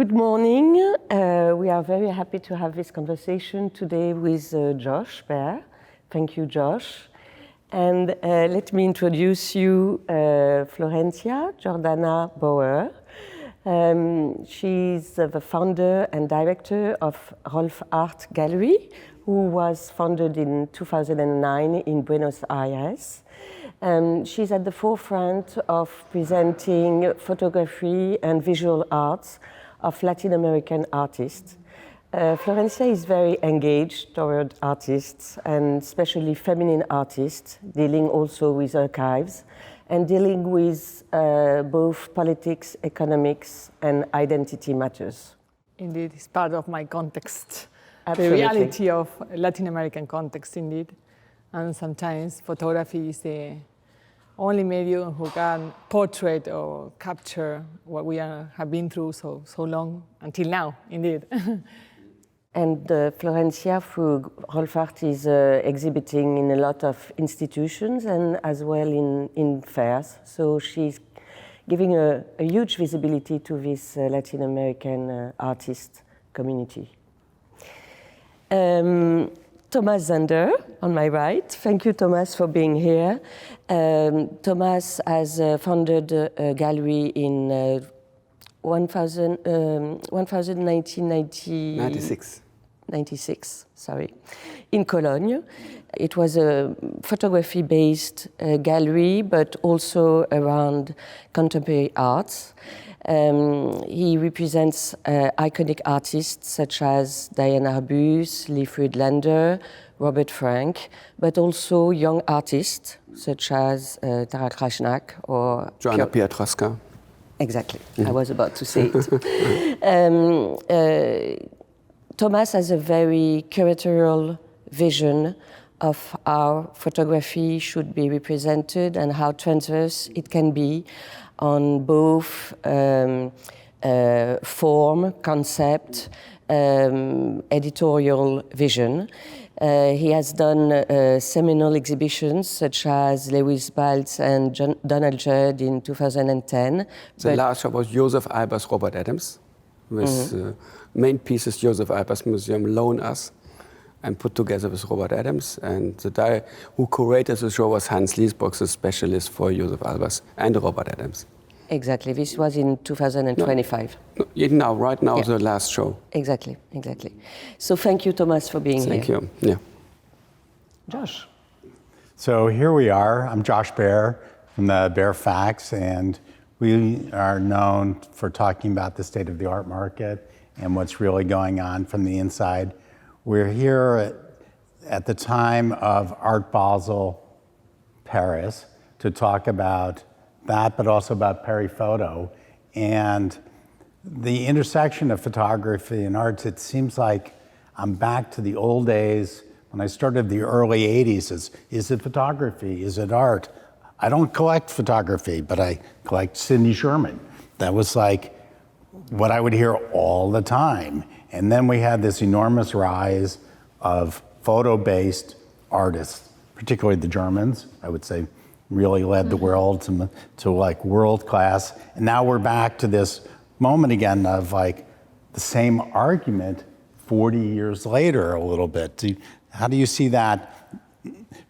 Good morning. We are very happy to have this conversation today with Josh Baer. Thank you, Josh. And let me introduce you Florencia, Giordana Bauer. She's the founder and director of Rolf Art Gallery, who was founded in 2009 in Buenos Aires. She's at the forefront of presenting photography and visual arts of Latin American artists. Florencia is very engaged toward artists, and especially feminine artists, dealing also with archives and dealing with both politics, economics, and identity matters. Indeed, it's part of my context. Absolutely. The reality of Latin American context, indeed. And sometimes photography is the only medium who can portray or capture what we have been through so long, until now, indeed. And Florencia, through Rolf Art, is exhibiting in a lot of institutions and as well in fairs. So she's giving a huge visibility to this Latin American artist community. Thomas Zander, on my right. Thank you, Thomas, for being here. Thomas has founded a gallery in 1996, sorry, in Cologne. It was a photography-based gallery, but also around contemporary arts. He represents iconic artists such as Diana Arbus, Lee Friedlander, Robert Frank, but also young artists such as Tara Krajnak or Joanna Piotrowska. Exactly, I was about to say it. Thomas has a very curatorial vision of how photography should be represented and how transverse it can be on both form, concept, editorial vision. He has done seminal exhibitions such as Lewis Baltz and Donald Judd in 2010. The last show was Joseph Albers, Robert Adams, with main pieces Joseph Albers Museum loaned us and put together with Robert Adams. And the guy who curated the show was Hans Liesbrock, the specialist for Joseph Albers and Robert Adams. Exactly, this was in 2025. No, right now, the last show. Exactly. So thank you, Thomas, for being here. Thank you, yeah. Josh. So here we are. I'm Josh Baer from the Baer Faxt, and we are known for talking about the state of the art market and what's really going on from the inside. We're here at the time of Art Basel Paris to talk about that, but also about Peri-Photo. And the intersection of photography and arts, it seems like I'm back to the old days when I started the early 80s. Is it photography? Is it art? I don't collect photography, but I collect Sidney Sherman. That was like what I would hear all the time. And then we had this enormous rise of photo-based artists, particularly the Germans, I would say, really led the world to like world class. And now we're back to this moment again of like the same argument 40 years later a little bit. How do you see that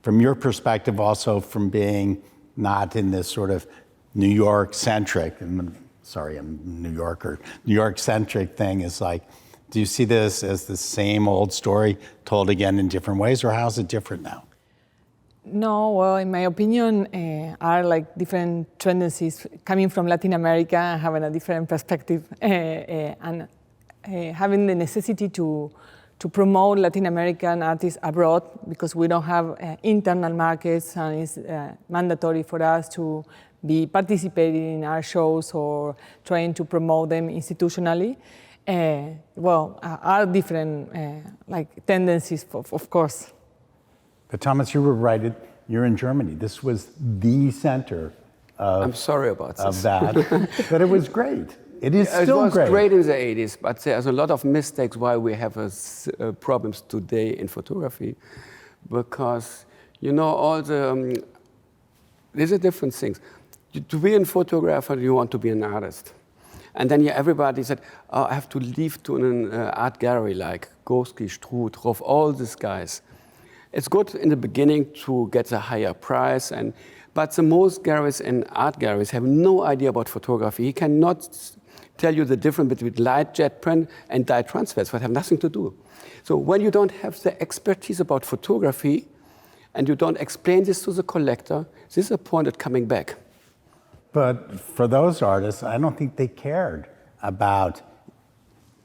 from your perspective, also from being not in this sort of New York-centric, sorry, I'm New Yorker, New York-centric thing is like, do you see this as the same old story told again in different ways, or how's it different now? No, well, in my opinion, are like different tendencies coming from Latin America, having a different perspective, and having the necessity to promote Latin American artists abroad, because we don't have internal markets, and it's mandatory for us to be participating in our shows or trying to promote them institutionally. Are different like tendencies, of course. But Thomas, you were right. You're in Germany. This was the center of, I'm sorry about of that. But it was great. It is still great. It was great in the 80s, but there's a lot of mistakes why we have problems today in photography. Because, you know, all the, these are different things. To be a photographer, you want to be an artist. And then everybody said, oh, I have to leave to an art gallery like Gorski, Struth, Rolf, all these guys. It's good in the beginning to get a higher price, but the most galleries and art galleries have no idea about photography. He cannot tell you the difference between light jet print and dye transfers, but have nothing to do. So when you don't have the expertise about photography and you don't explain this to the collector, this is a point of coming back. But for those artists, I don't think they cared about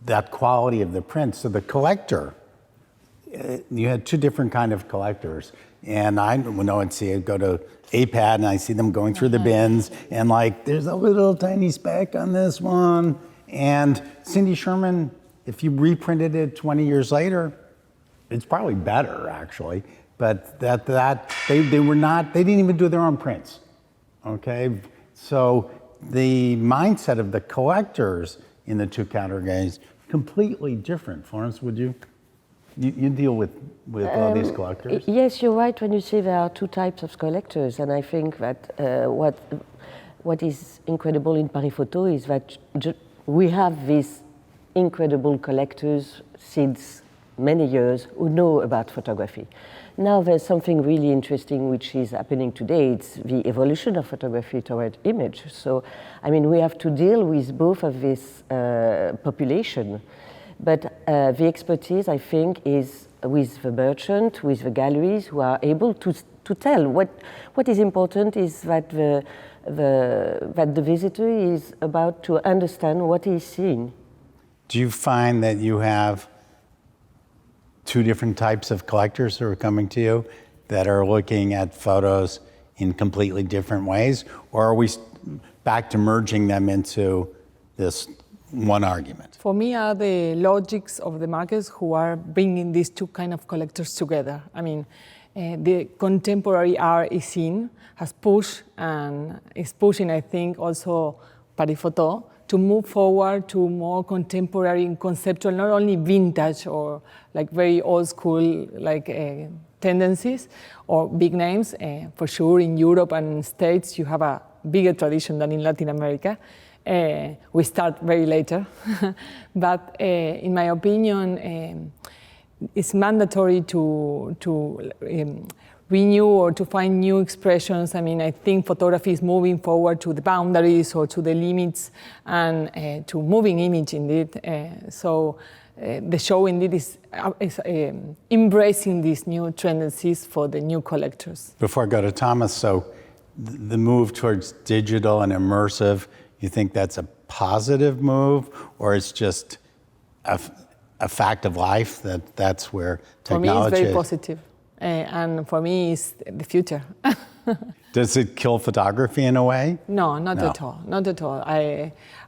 that quality of the print. So the collector, you had two different kind of collectors. And I would see it, go to APAD and I see them going through the bins and like, there's a little tiny speck on this one. And Cindy Sherman, if you reprinted it 20 years later, it's probably better actually. But they didn't even do their own prints, okay? So the mindset of the collectors in the two categories, completely different. Florence, would you deal with all these collectors? Yes, you're right when you say there are two types of collectors, and I think that what is incredible in Paris Photo is that we have these incredible collectors since many years who know about photography. Now there's something really interesting which is happening today. It's the evolution of photography toward image. So, I mean, we have to deal with both of this population. But the expertise, I think, is with the merchant, with the galleries who are able to tell. What is important is that the visitor is about to understand what he's seeing. Do you find that you have two different types of collectors who are coming to you that are looking at photos in completely different ways? Or are we back to merging them into this one argument? For me, are the logics of the markets who are bringing these two kind of collectors together. I mean, the contemporary art scene has pushed and is pushing, I think, also Paris Photo to move forward to more contemporary and conceptual, not only vintage or like very old school like tendencies or big names. For sure, in Europe and States, you have a bigger tradition than in Latin America. We start very later, but in my opinion, it's mandatory to renew or to find new expressions. I mean, I think photography is moving forward to the boundaries or to the limits and to moving image indeed. So the show indeed is embracing these new tendencies for the new collectors. Before I go to Thomas, so the move towards digital and immersive, you think that's a positive move, or it's just a fact of life that's where technology For me, it's very positive. And for me, it's the future. Does it kill photography in a way? No, not at all. Not at all.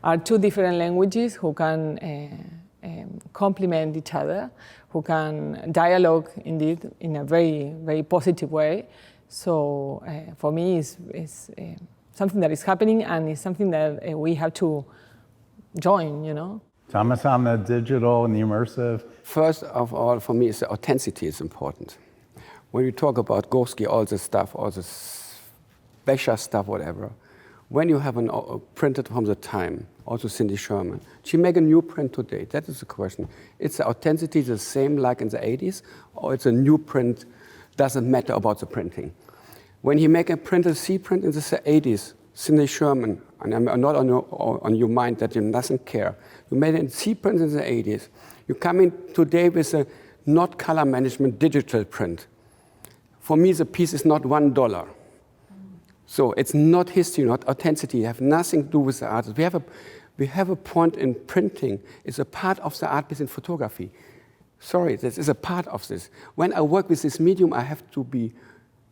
Are two different languages who can complement each other, who can dialogue indeed in a very, very positive way. So for me, it's something that is happening, and it's something that we have to join, you know. Thomas, on the digital and the immersive? First of all, for me, the authenticity is important. When you talk about Gorski, all this stuff, all this Becher stuff, whatever, when you have printed from the time, also Cindy Sherman, she make a new print today. That is the question. It's the authenticity the same like in the 80s, or it's a new print, doesn't matter about the printing. When he make a printed C print in the 80s, Cindy Sherman, and I'm not on your mind that you doesn't care. You made a C print in the 80s. You come in today with a not color management digital print. For me, the piece is not $1. So it's not history, not authenticity. It has nothing to do with the artist. We have a point in printing. It's a part of the art piece in photography. Sorry, this is a part of this. When I work with this medium, I have to be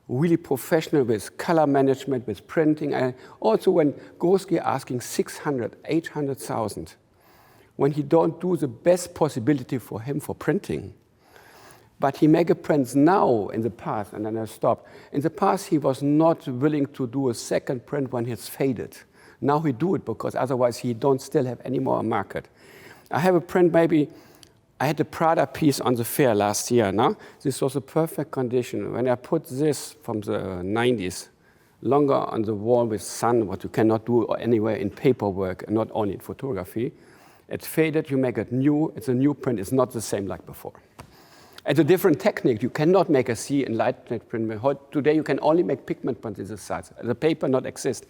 really professional with color management, with printing. Also, when Gorski asking 600, 800,000, when he don't do the best possibility for him for printing, but he make a prints now in the past, and then I stop. In the past, he was not willing to do a second print when it's faded. Now he do it because otherwise he don't still have any more market. I have a print maybe. I had a Prada piece on the fair last year. No? This was a perfect condition. When I put this from the 90s, longer on the wall with sun, what you cannot do anywhere in paperwork, and not only in photography. It's faded, you make it new, it's a new print, it's not the same like before. It's a different technique. You cannot make a sea and light print. Today you can only make pigment print in the sides. The paper not exist.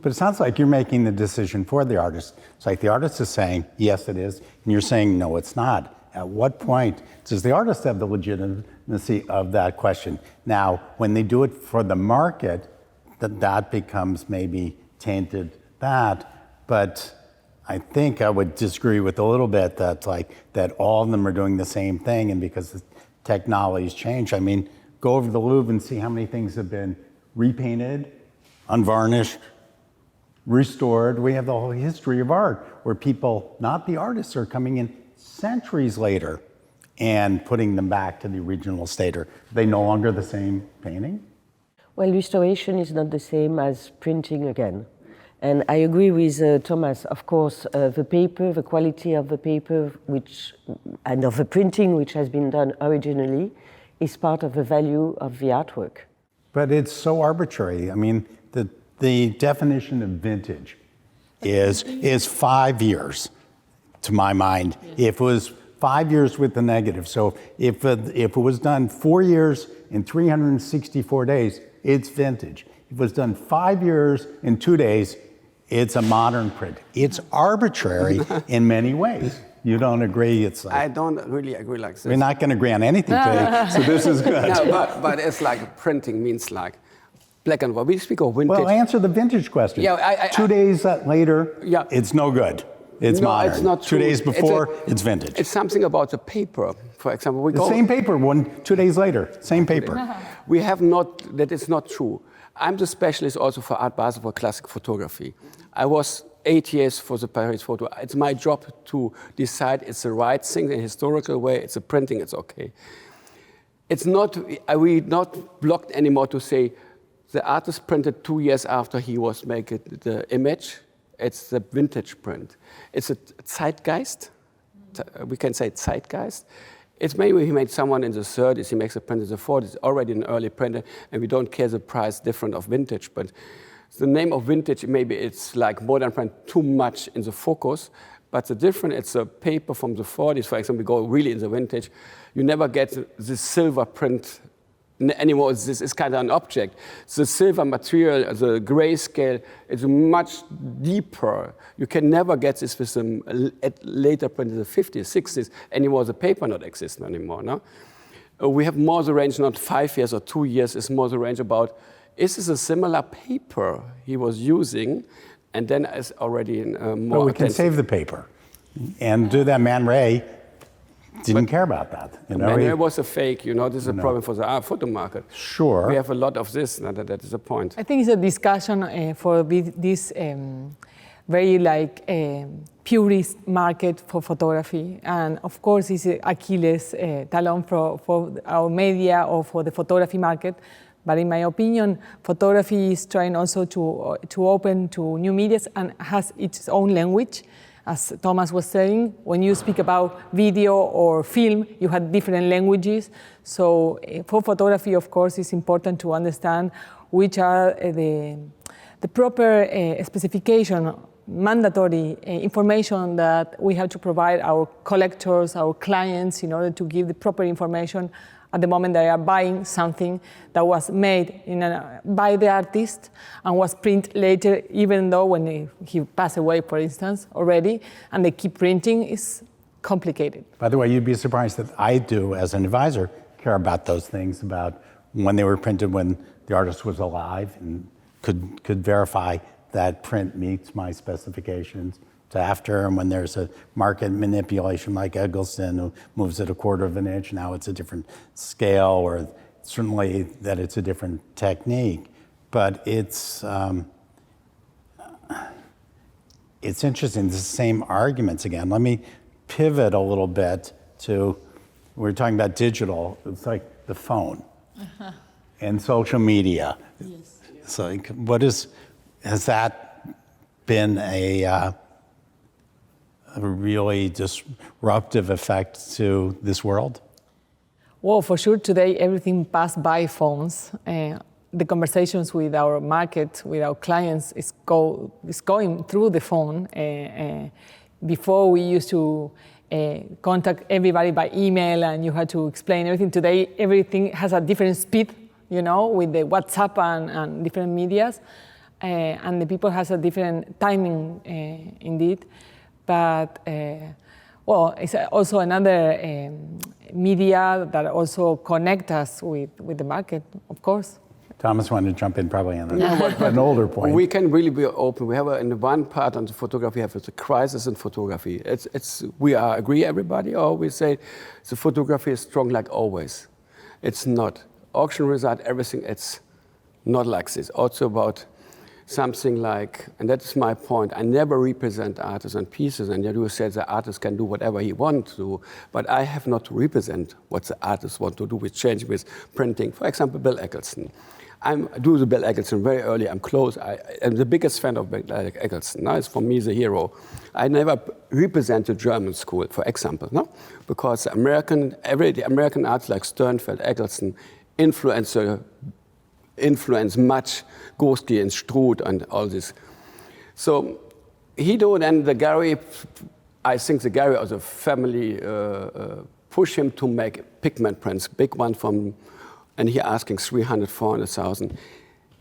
But it sounds like you're making the decision for the artist. It's like the artist is saying, yes, it is, and you're saying, no, it's not. At what point does the artist have the legitimacy of that question? Now, when they do it for the market, that becomes maybe tainted but I think I would disagree with a little bit that all of them are doing the same thing, and because the technology's changed. I mean, go over to the Louvre and see how many things have been repainted, unvarnished, restored. We have the whole history of art where people, not the artists, are coming in centuries later and putting them back to the original state. Are they no longer the same painting? Well, restoration is not the same as printing again. And I agree with Thomas. Of course, the paper, the quality of the paper, and of the printing which has been done originally, is part of the value of the artwork. But it's so arbitrary. I mean, the definition of vintage is 5 years, to my mind. If it was 5 years with the negative, so if it was done 4 years in 364 days, it's vintage. If it was done 5 years in 2 days, it's a modern print. It's arbitrary in many ways. You don't agree? It's like, I don't really agree like this. We're not going to agree on anything today, so this is good. No, but it's like printing means like black and white. We speak of vintage. Well, answer the vintage question. Yeah, 2 days later, yeah. It's no good. It's modern. It's not 2 true. days before, it's vintage. It's something about the paper. For example, the same paper, 2 days later, same paper. We have not, that is not true. I'm the specialist also for Art Basel for classic photography. I was 8 years for the Paris photo. It's my job to decide it's the right thing in a historical way, it's a printing, it's okay. It's not, we're not blocked anymore to say the artist printed 2 years after he was making the image. It's the vintage print. It's a zeitgeist. We can say zeitgeist. It's maybe he made someone in the 30s, he makes a print in the 40s, already an early printer, and we don't care the price different of vintage. But the name of vintage, maybe it's like modern print too much in the focus, but the different, it's a paper from the 40s, for example, we go really in the vintage, you never get the silver print anymore. This is kind of an object. The silver material, the grayscale, is much deeper. You can never get this with some later print in the 50s, 60s, anymore. The paper not exists anymore. No? We have more the range, not 5 years or 2 years, it's more the range about, is this a similar paper he was using? And then it's already in more. But we can save the paper and do that. Man Ray didn't care about that. You know, it was a fake, you know, this is a problem for the art photo market. Sure. We have a lot of this, that is the point. I think it's a discussion for this very purist market for photography. And of course, it's Achilles talon for our media or for the photography market. But in my opinion, photography is trying also to open to new medias and has its own language. As Thomas was saying, when you speak about video or film, you have different languages. So for photography, of course, it's important to understand which are the proper specification, mandatory information that we have to provide our collectors, our clients, in order to give the proper information at the moment they are buying something that was made by the artist and was printed later, even though when he passed away, for instance, already, and they keep printing, is complicated. By the way, you'd be surprised that I do, as an advisor, care about those things, about when they were printed when the artist was alive and could verify that print meets my specifications to after, and when there's a market manipulation like Eggleston who moves it 1/4 of an inch, now it's a different scale, or certainly that it's a different technique. But it's interesting, the same arguments again. Let me pivot a little bit to, we're talking about digital, it's like the phone and social media. Yes. It's like, has that been a really disruptive effect to this world? Well, for sure, today everything passed by phones. the conversations with our market, with our clients, is going through the phone. Before we used to contact everybody by email, and you had to explain everything. Today, everything has a different speed, with the WhatsApp and different medias, and the people has a different timing, indeed. But it's also another media that also connect us with the market, of course. Thomas wanted to jump in probably on an older point. We can really be open. We have in one part on the photography, we have the crisis in photography. We agree, everybody, or we say the photography is strong like always. It's not. Auction result, everything, it's not like this. Also about something like, and that's my point, I never represent artists and pieces, and you said the artist can do whatever he wants to, but I have not to represent what the artists want to do with change, with printing. For example, Bill Eccleston. I do the Bill Eccleston very early, I'm close. I'm the biggest fan of Bill Eccleston. Now, it's for me the hero. I never represent the German school, for example, no? Because the American artists like Sternfeld, Eccleston influence much Gorski and Struth and all this. So he do, and the Galerie, I think the Galerie or the family push him to make pigment prints, big one from, and he asking 300, 400,000.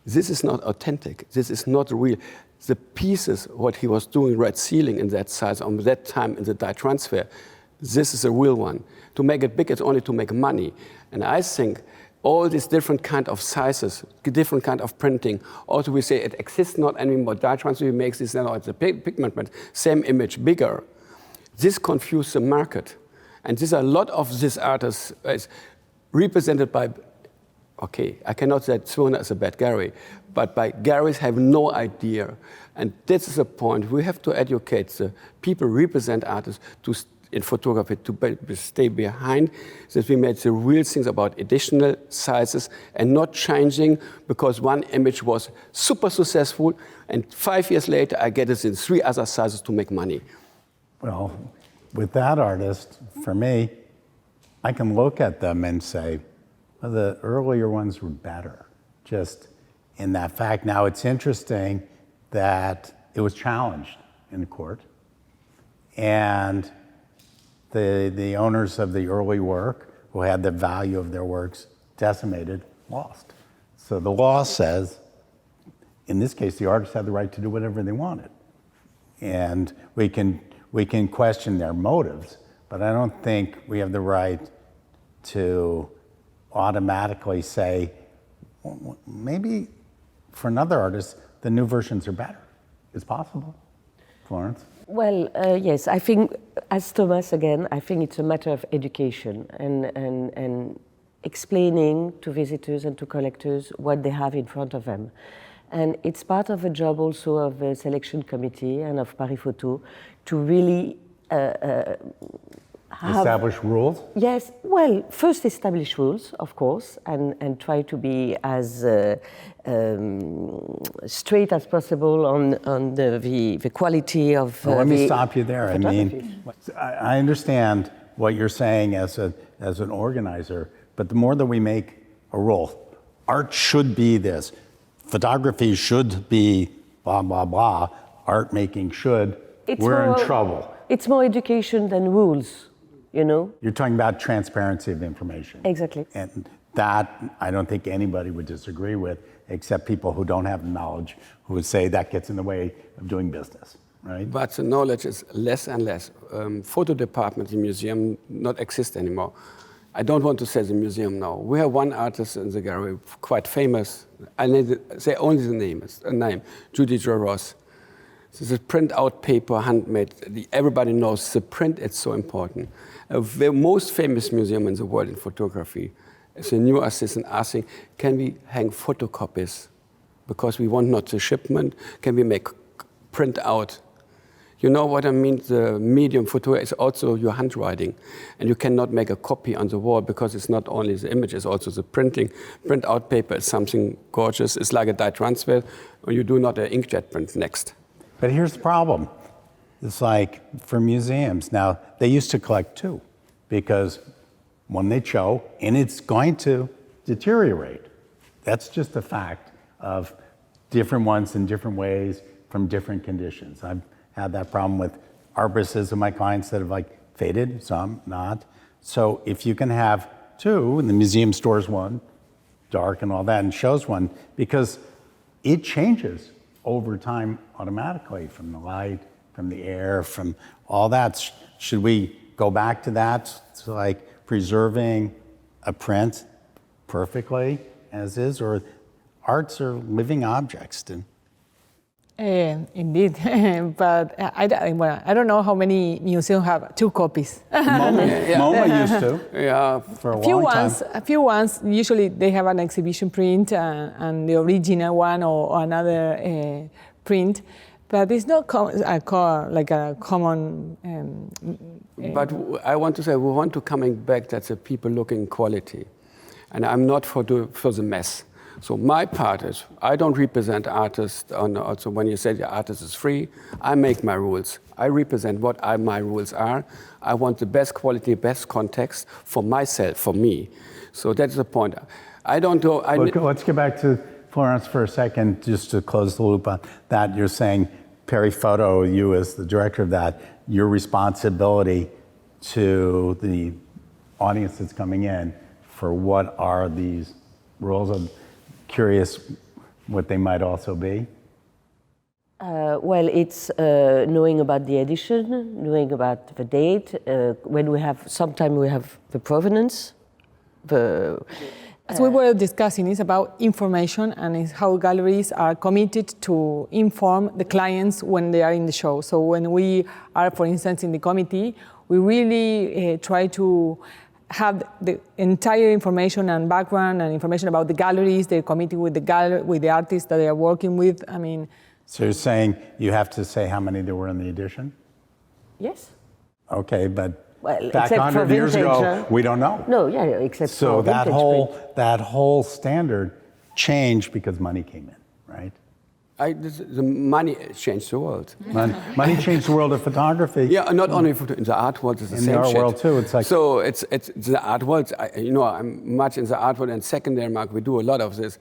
This is not authentic. This is not real. The pieces, what he was doing, red sealing in that size, on that time in the dye transfer, this is a real one. To make it big, it's only to make money. And I think all these different kind of sizes, different kind of printing, also we say it exists not anymore. Dye transfer makes this now, it's a pigment print, same image, bigger. This confuses the market. And there's a lot of these artists represented by, okay, I cannot say Zwirner is a bad Galerie, but by galleries have no idea. And this is a point, we have to educate the people represent artists in photography to stay behind, that we made the real things about additional sizes and not changing because one image was super successful and 5 years later I get it in 3 other sizes to make money. Well, with that artist, for me, I can look at them and say, well, the earlier ones were better, just in that fact. Now, it's interesting that it was challenged in court, and the owners of the early work, who had the value of their works decimated, lost. So the law says, in this case, the artists had the right to do whatever they wanted. And we can question their motives, but I don't think we have the right to automatically say, well, maybe for another artist, the new versions are better. It's possible. Florence? Well, yes, I think, as Thomas again, I think it's a matter of education and explaining to visitors and to collectors what they have in front of them. And it's part of the job also of the selection committee and of Paris Photo to really establish rules? Yes, well, first establish rules, of course, and try to be as straight as possible on the quality of well, let me stop you there. I mean, I understand what you're saying as an organizer, but the more that we make a rule, art should be this, photography should be blah, blah, blah, art making should, we're in trouble. It's more education than rules. You know? You're talking about transparency of information. Exactly. And that, I don't think anybody would disagree with, except people who don't have the knowledge, who would say that gets in the way of doing business, right? But the knowledge is less and less. Photo department in museum not exist anymore. I don't want to say the museum now. We have one artist in the gallery, quite famous. I need to say only the name, Judy Jo Ross. This is a print-out paper, handmade. Everybody knows the print, it's so important. The most famous museum in the world in photography is a new assistant asking, can we hang photocopies? Because we want not the shipment, can we make print out? You know what I mean? The medium photo is also your handwriting. And you cannot make a copy on the wall because it's not only the image, it's also the printing. Print-out paper is something gorgeous. It's like a dye transfer, or you do not an inkjet print next. But here's the problem. It's like for museums. Now, they used to collect too, because when they show, and it's going to deteriorate. That's just a fact of different ones in different ways from different conditions. I've had that problem with arbusts of my clients that have faded, some not. So if you can have two, and the museum stores one, dark and all that, and shows one, because it changes over time automatically from the light, from the air, from all that. Should we go back to that, to preserving a print perfectly as is, or arts are living objects? Indeed, but I don't know how many museums have two copies. MoMA used to. Yeah, for a long time. A few ones. Usually they have an exhibition print and the original one or another print, but it's not like a common. But I want to say we want to coming back that the people looking quality, and I'm not for the mess. So my part is, I don't represent artists. Also, when you say the artist is free, I make my rules. I represent what my rules are. I want the best quality, best context for myself, for me. So that's the point. I don't know. Let's get back to Florence for a second, just to close the loop on that. You're saying, Perry Photo, you as the director of that, your responsibility to the audience that's coming in for what are these rules of. Curious what they might also be? Well, it's knowing about the edition, knowing about the date. Sometimes we have the provenance. As we were discussing, it's about information and it's how galleries are committed to inform the clients when they are in the show. So when we are, for instance, in the committee, we really try to have the entire information and background and information about the galleries, they're committing with the artists that they are working with. I mean. So you're saying you have to say how many there were in the edition? Yes. Okay, but well, back 100 years ago, we don't know. No, yeah, except so for that whole standard changed because money came in, right? The money changed the world. Money changed the world of photography. Yeah, not only in the art world, it's the same shit. In the art world too, it's So it's the art world. I'm much in the art world and secondary market. We do a lot of this.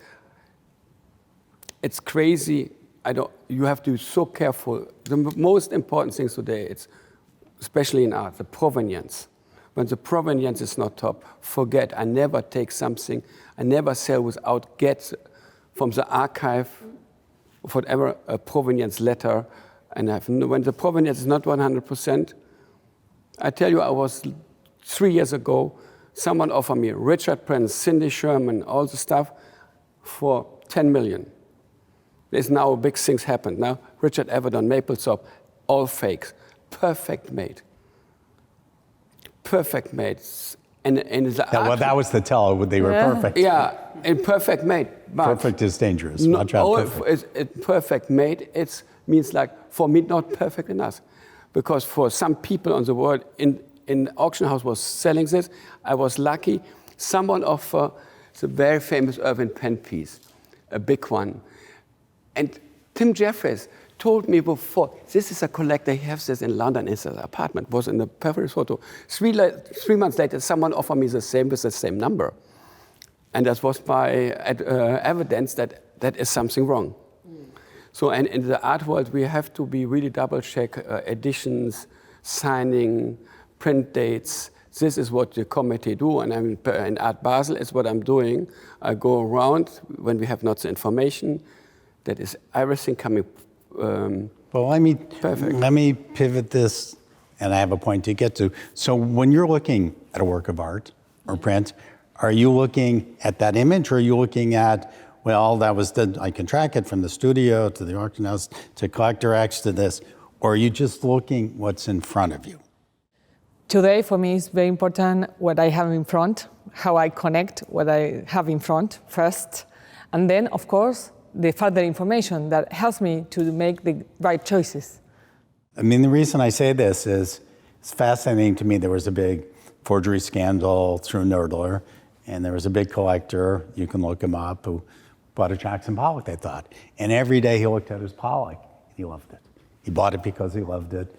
It's crazy. You have to be so careful. The most important things today, it's especially in art, the provenance. When the provenance is not top, forget. I never take something. I never sell without get from the archive. Whatever a provenance letter, and when the provenance is not 100%, I tell you, I was 3 years ago, someone offered me Richard Prince, Cindy Sherman, all the stuff for 10 million. There's now big things happened. Now, Richard Avedon, Mapplethorpe, all fakes, perfect made. Perfect made. And that was the tell, they were perfect. Yeah, and perfect made. But perfect is dangerous. Watch out, perfect. Perfect made, it means for me, not perfect enough. Because for some people on the world, in auction house was selling this, I was lucky. Someone offered the very famous Irving Penn piece, a big one. And Tim Jeffries told me before, this is a collector, he has this in London in his apartment, was in the perfect photo. 3 months later, someone offered me the same with the same number. And that was my evidence that is something wrong. So, and in the art world, we have to be really double-check editions, signing, print dates. This is what the committee do, and in Art Basel is what I'm doing. I go around when we have not the information, that is everything coming. Well, let me pivot this, and I have a point to get to. So when you're looking at a work of art or print, are you looking at that image, or are you looking at, well, that was I can track it from the studio to the auction house to Collector X to this, or are you just looking what's in front of you? Today, for me, it's very important what I have in front, how I connect what I have in front first, and then, of course, the further information that helps me to make the right choices. I mean, the reason I say this is it's fascinating to me. There was a big forgery scandal through Nerdler, and there was a big collector, you can look him up, who bought a Jackson Pollock, they thought. And every day he looked at his Pollock, and he loved it. He bought it because he loved it.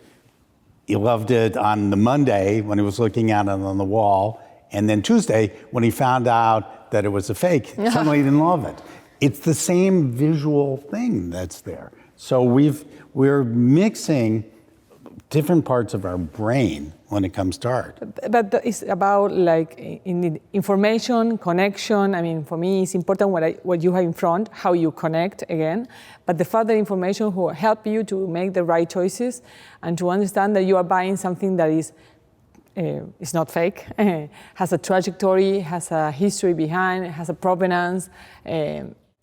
He loved it on the Monday when he was looking at it on the wall, And then Tuesday, when he found out that it was a fake, suddenly he didn't love it. It's the same visual thing that's there. So we're mixing different parts of our brain when it comes to art. But it's about like in information, connection. I mean, for me, it's important what you have in front, how you connect again. But the further information will help you to make the right choices and to understand that you are buying something that is not fake, has a trajectory, has a history behind, has a provenance.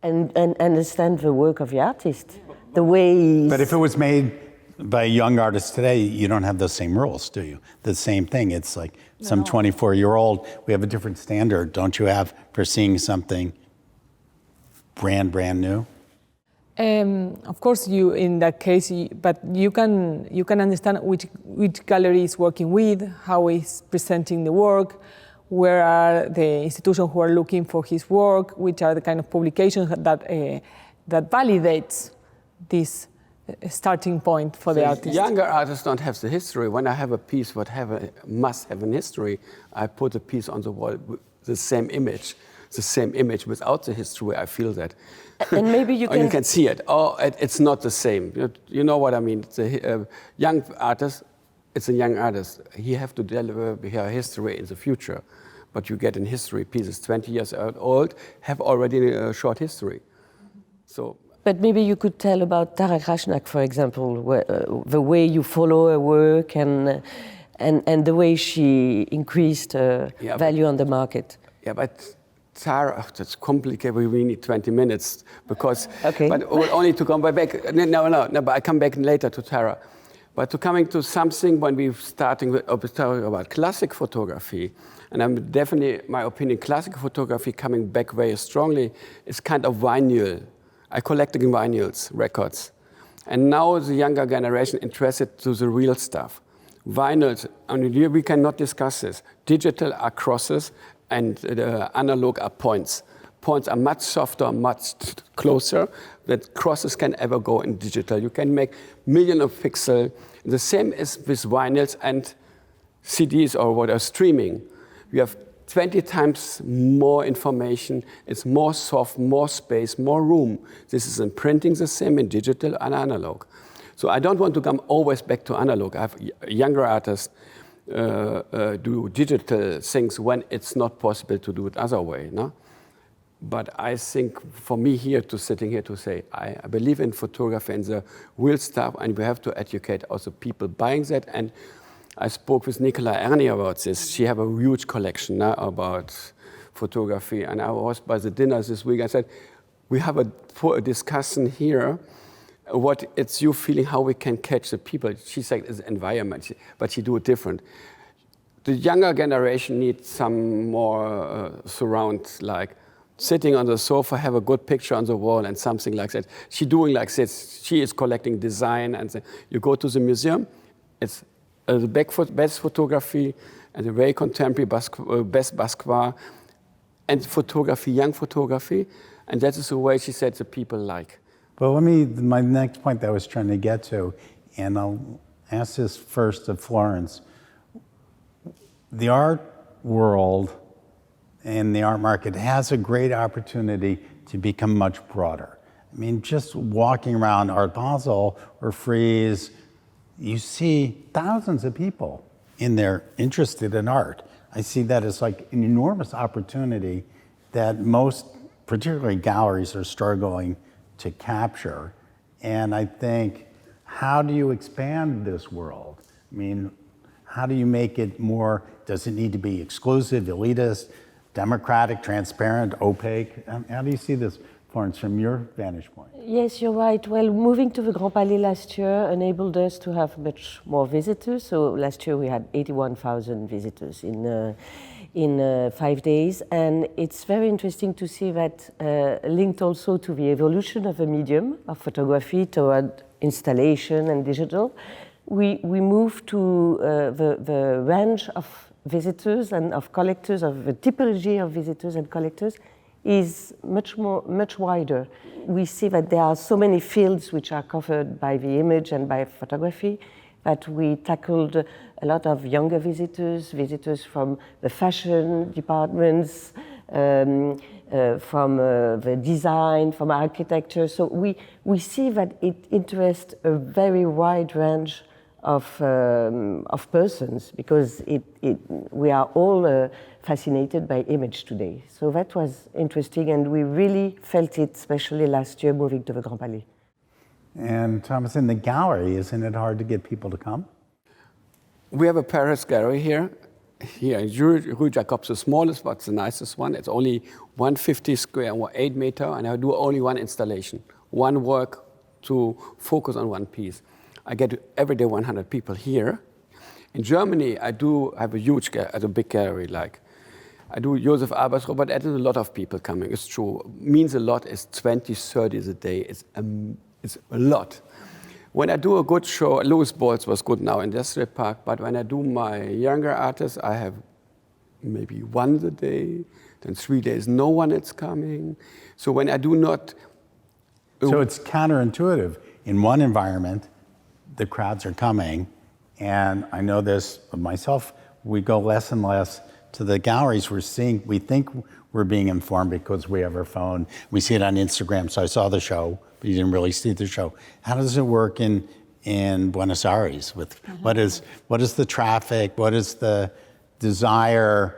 And understand the work of the artist, the way. But if it was made by a young artist today, you don't have those same rules, do you? The same thing. It's like some 24-year-old, we have a different standard, don't you have, for seeing something brand new? Of course, you in that case, but you can understand which gallery is working with, how he's presenting the work, where are the institutions who are looking for his work, which are the kind of publications that validates this starting point for the artist. Younger artists don't have the history. When I have a piece must have an history, I put a piece on the wall with the same image without the history. I feel that. And maybe you can... you can see it. Oh, it's not the same. You know what I mean? It's a young artist. It's a young artist. He have to deliver her history in the future. But you get in history pieces 20 years old, have already a short history. So. But maybe you could tell about Tara Krashnak, for example, the way you follow her work and the way she increased value on the market. Yeah, but Tara, that's complicated. We need 20 minutes because. Okay. But only to come back. No. But I come back later to Tara. But to coming to something when we're starting about classic photography, and I'm definitely, my opinion, classic photography coming back very strongly is kind of vinyl. I collected vinyls, records. And now the younger generation interested to the real stuff. Vinyls, and here we cannot discuss this. Digital are crosses and analog are points. Points are much softer, much closer than crosses can ever go in digital. You can make millions of pixels. The same is with vinyls and CDs or whatever, streaming. You have 20 times more information, it's more soft, more space, more room. This is in printing the same in digital and analog. So I don't want to come always back to analog. I have younger artists do digital things when it's not possible to do it other way. No? But I think for me here sitting here to say, I believe in photography and the real stuff, and we have to educate also people buying that. And I spoke with Nicola Ernie about this. She have a huge collection now about photography. And I was by the dinner this week. I said, we have a discussion here. What it's you feeling, how we can catch the people. She said it's environment, but she do it different. The younger generation needs some more surround, like sitting on the sofa, have a good picture on the wall and something like that. She doing like this. She is collecting design. And you go to the museum, it's the best photography and the very contemporary best Basquiat and photography, young photography. And that is the way she said the people like. Well, my next point that I was trying to get to, and I'll ask this first of Florence. The art world and the art market has a great opportunity to become much broader. I mean, just walking around Art Basel or Frieze, you see thousands of people in there interested in art. I see that as like an enormous opportunity that most, particularly galleries, are struggling to capture. And I think, how do you expand this world? I mean, how do you make it more, does it need to be exclusive, elitist, democratic, transparent, opaque? How do you see this, Florence, from your vantage point? Yes, you're right. Well, moving to the Grand Palais last year enabled us to have much more visitors. So last year we had 81,000 visitors in 5 days. And it's very interesting to see that linked also to the evolution of the medium of photography toward installation and digital. We moved to the range of visitors and of collectors, of the typology of visitors and collectors is much wider. We see that there are so many fields which are covered by the image and by photography, that we tackled a lot of younger visitors from the fashion departments, from the design, from architecture. So we see that it interests a very wide range of persons, because we are all fascinated by image today. So that was interesting, and we really felt it, especially last year moving to the Grand Palais. And Thomas, in the gallery, isn't it hard to get people to come? We have a Paris gallery here. Here in Rue Jacobs, the smallest but the nicest one. It's only 150 square or 8 meter, and I do only one installation, one work to focus on one piece. I get every day 100 people here. In Germany, I do have a big gallery. Like I do Joseph Albers, Robert Adams, a lot of people coming. It's true. Means a lot. It's 20, 30 a day. It's a lot. When I do a good show, Louis Bolt's was good now in Industrial Park, but when I do my younger artists, I have maybe one a day, then 3 days, no one is coming. So when I do not... So it's counterintuitive. In one environment, the crowds are coming, and I know this of myself, we go less and less to the galleries. We think we're being informed because we have our phone. We see it on Instagram, so I saw the show, but you didn't really see the show. How does it work in Buenos Aires? What is the traffic? What is the desire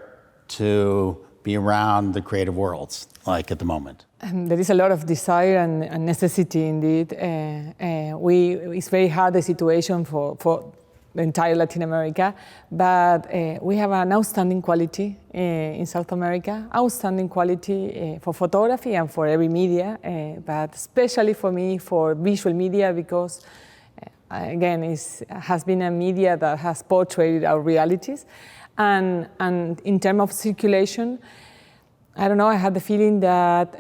to be around the creative worlds like at the moment? There is a lot of desire and necessity indeed. It's very hard, the situation for the entire Latin America, but we have an outstanding quality in South America, outstanding quality for photography and for every media, but especially for me for visual media, because again, it has been a media that has portrayed our realities. And in terms of circulation, I don't know, I had the feeling that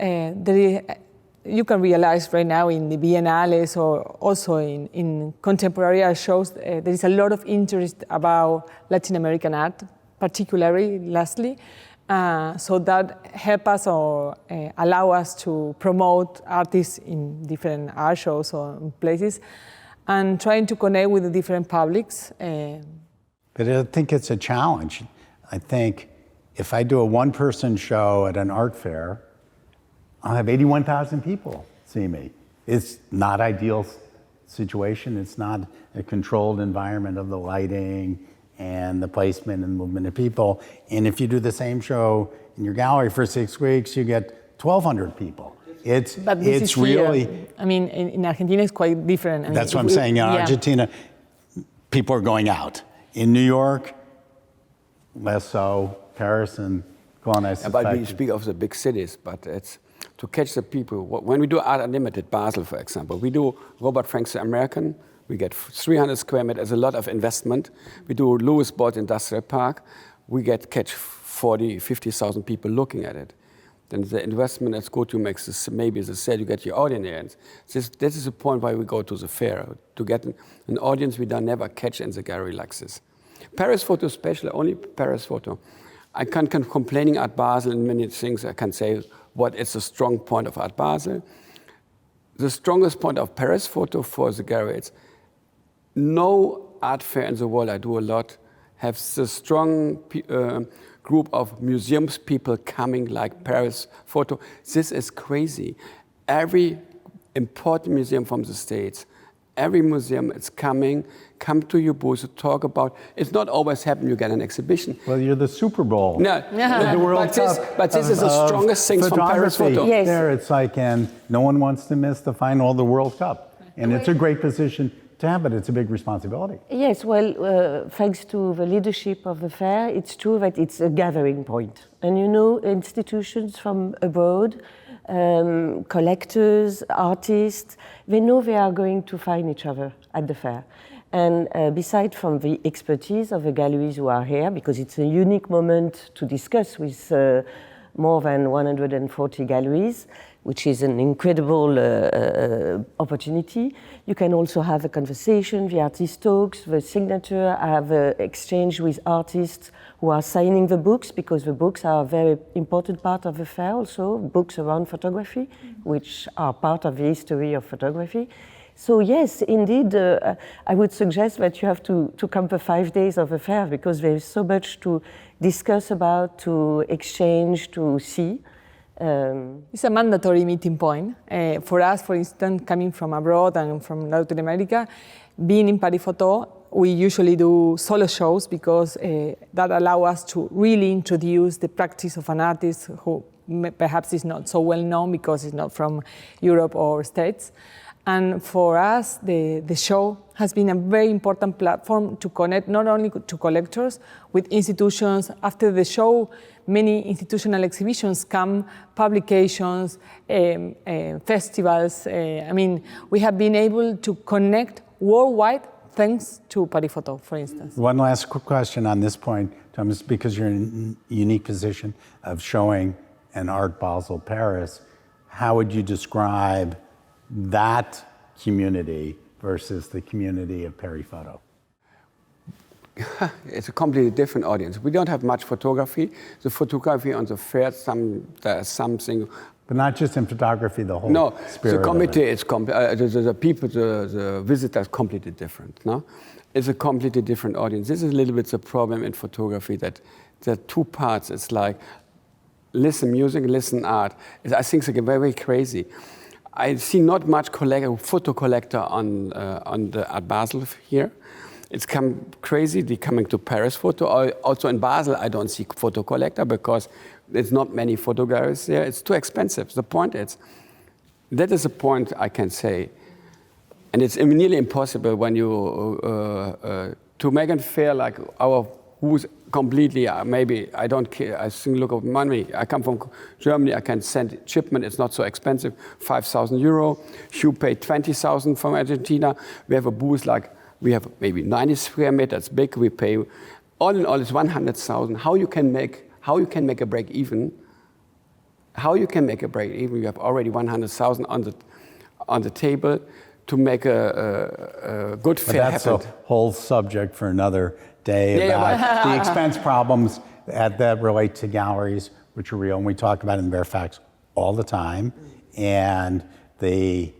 you can realize right now in the biennales or also in contemporary art shows, there is a lot of interest about Latin American art, particularly lastly. So that help us or allow us to promote artists in different art shows or places and trying to connect with the different publics. But I think it's a challenge. I think if I do a one-person show at an art fair, I'll have 81,000 people see me. It's not ideal situation. It's not a controlled environment of the lighting and the placement and movement of people. And if you do the same show in your gallery for 6 weeks, you get 1,200 people. It's really... Here. I mean, in Argentina, it's quite different. I mean, that's what I'm saying. In Argentina, people are going out. In New York, less so. Paris and Gone, I suspect. But we speak of the big cities, but it's to catch the people. When we do Art Unlimited, Basel, for example, we do Robert Frank's American. We get 300 square meters, a lot of investment. We do Louis Bolt's Industrial Park. We catch 40, 50,000 people looking at it. Then the investment is good. You make this, maybe as I said, you get your audience. This is the point why we go to the fair, to get an audience we don't never catch in the gallery like this. Paris photo especially, only Paris photo. I can't complaining Art Basel and many things. I can say what is the strong point of Art Basel. The strongest point of Paris photo for the gallery, it's no art fair in the world, I do a lot, have the strong group of museums people coming like Paris photo. This is crazy. Every important museum from the States, every museum is come to your booth to talk about. It's not always happen you get an exhibition. Well, you're the Super Bowl. No, the World Cup but this is the strongest thing from Paris photo. Yes. There, it's like, and no one wants to miss the final of the World Cup. And it's a great position to have, but it's a big responsibility. Yes, well, thanks to the leadership of the fair, it's true that it's a gathering point. And you know, institutions from abroad, collectors, artists, they know they are going to find each other at the fair. And beside from the expertise of the galleries who are here, because it's a unique moment to discuss with more than 140 galleries, which is an incredible opportunity. You can also have a conversation, the artist talks, the signature, have an exchange with artists who are signing the books, because the books are a very important part of the fair also, books around photography, which are part of the history of photography. So yes, indeed, I would suggest that you have to come for 5 days of a fair because there is so much to discuss about, to exchange, to see. It's a mandatory meeting point. For us, for instance, coming from abroad and from Latin America, being in Paris Photo, we usually do solo shows because that allow us to really introduce the practice of an artist who perhaps is not so well known because it's not from Europe or States. And for us, the show has been a very important platform to connect not only to collectors, with institutions. After the show, many institutional exhibitions come, publications, festivals. I mean, we have been able to connect worldwide thanks to Paris Photo, for instance. One last quick question on this point, Thomas, because you're in a unique position of showing an Art Basel Paris. How would you describe that community versus the community of Paris Photo? It's a completely different audience. We don't have much photography. The photography on the fair, there's something. But not just in photography, the whole no, spirit the committee of it. the people, the visitors, completely different. No, it's a completely different audience. This is a little bit the problem in photography that there are two parts. It's like listen music, listen art. I think it's very crazy. I see not much photo collector on the Art Basel here. It's come crazy. They're coming to Paris Photo. Also in Basel, I don't see photo collector because there's not many photo galleries there. It's too expensive. The point is, that is the point I can say. And it's nearly impossible when you, to make it fair like our, who's completely, maybe I don't care, I think look at money. I come from Germany, I can send shipment, it's not so expensive, 5,000 euro. You pay 20,000 from Argentina. We have a booth like, we have maybe 90 square meters big, we pay, all in all it's 100,000. How you can make a break even? How you can make a break even? You have already 100,000 on the table to make a good fair happen. That's a whole subject for another day about the expense problems that relate to galleries, which are real, and we talk about it in Baer Faxt all the time, and the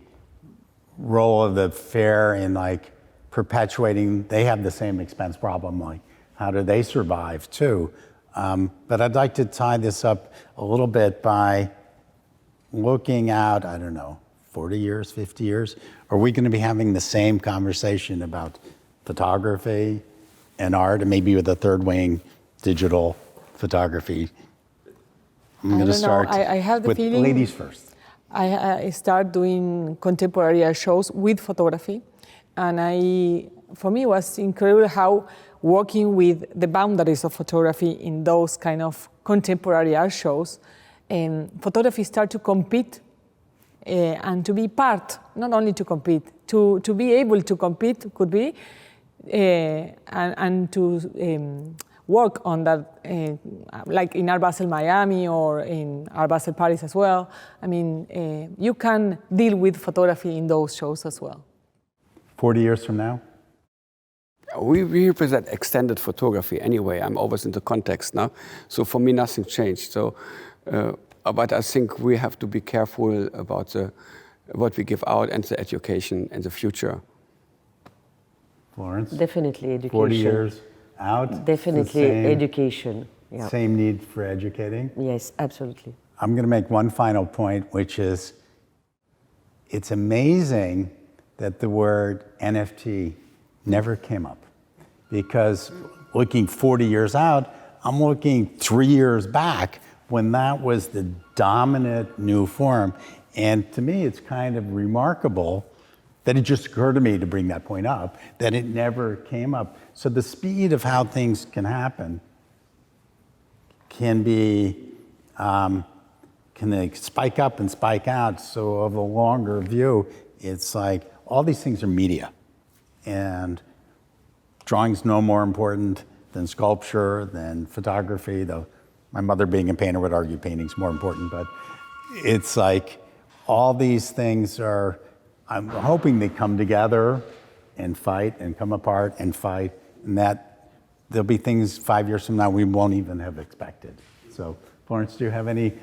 role of the fair in like perpetuating, they have the same expense problem, like how do they survive too? But I'd like to tie this up a little bit by looking out, I don't know, 40 years, 50 years? Are we going to be having the same conversation about photography and art, and maybe with a third wing, digital photography? I'm going to start I have the with feeling ladies first. I start doing contemporary art shows with photography, and for me it was incredible how working with the boundaries of photography in those kind of contemporary art shows, photography start to compete and to be part, not only to compete, to be able to compete could be, and to work on that, like in Art Basel Miami or in Art Basel Paris as well. I mean, you can deal with photography in those shows as well. 40 years from now? We represent extended photography anyway. I'm always in the context now. So for me, nothing changed. So, but I think we have to be careful about what we give out and the education in the future. Florence? Definitely education. 40 years out? Definitely education. Yeah. Same need for educating? Yes, absolutely. I'm going to make one final point, which is it's amazing that the word NFT never came up, because looking 40 years out, I'm looking 3 years back when that was the dominant new form. And to me, it's kind of remarkable that it just occurred to me to bring that point up, that it never came up. So the speed of how things can happen can be, can they spike up and spike out. So of a longer view, it's like all these things are media. And drawing's no more important than sculpture, than photography, though my mother being a painter would argue painting's more important, but it's like all these things are, I'm hoping they come together and fight and come apart and fight, and that there'll be things 5 years from now we won't even have expected. So Florence, do you have any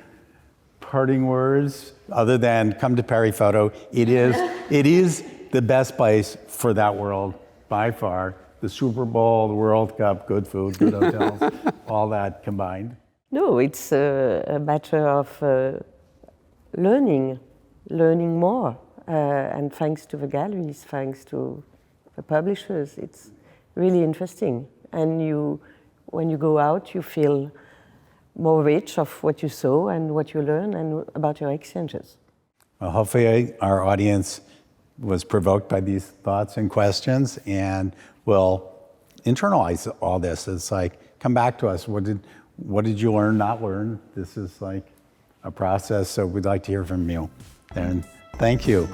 parting words other than come to Paris Photo? It is the best place for that world by far. The Super Bowl, the World Cup, good food, good hotels, all that combined. No, it's a matter of learning more. And thanks to the galleries, thanks to the publishers, it's really interesting. And when you go out, you feel more rich of what you saw and what you learn and about your exchanges. Well, hopefully our audience was provoked by these thoughts and questions and will internalize all this. It's like, come back to us. What did you learn, not learn? This is like a process, so we'd like to hear from you. And thank you.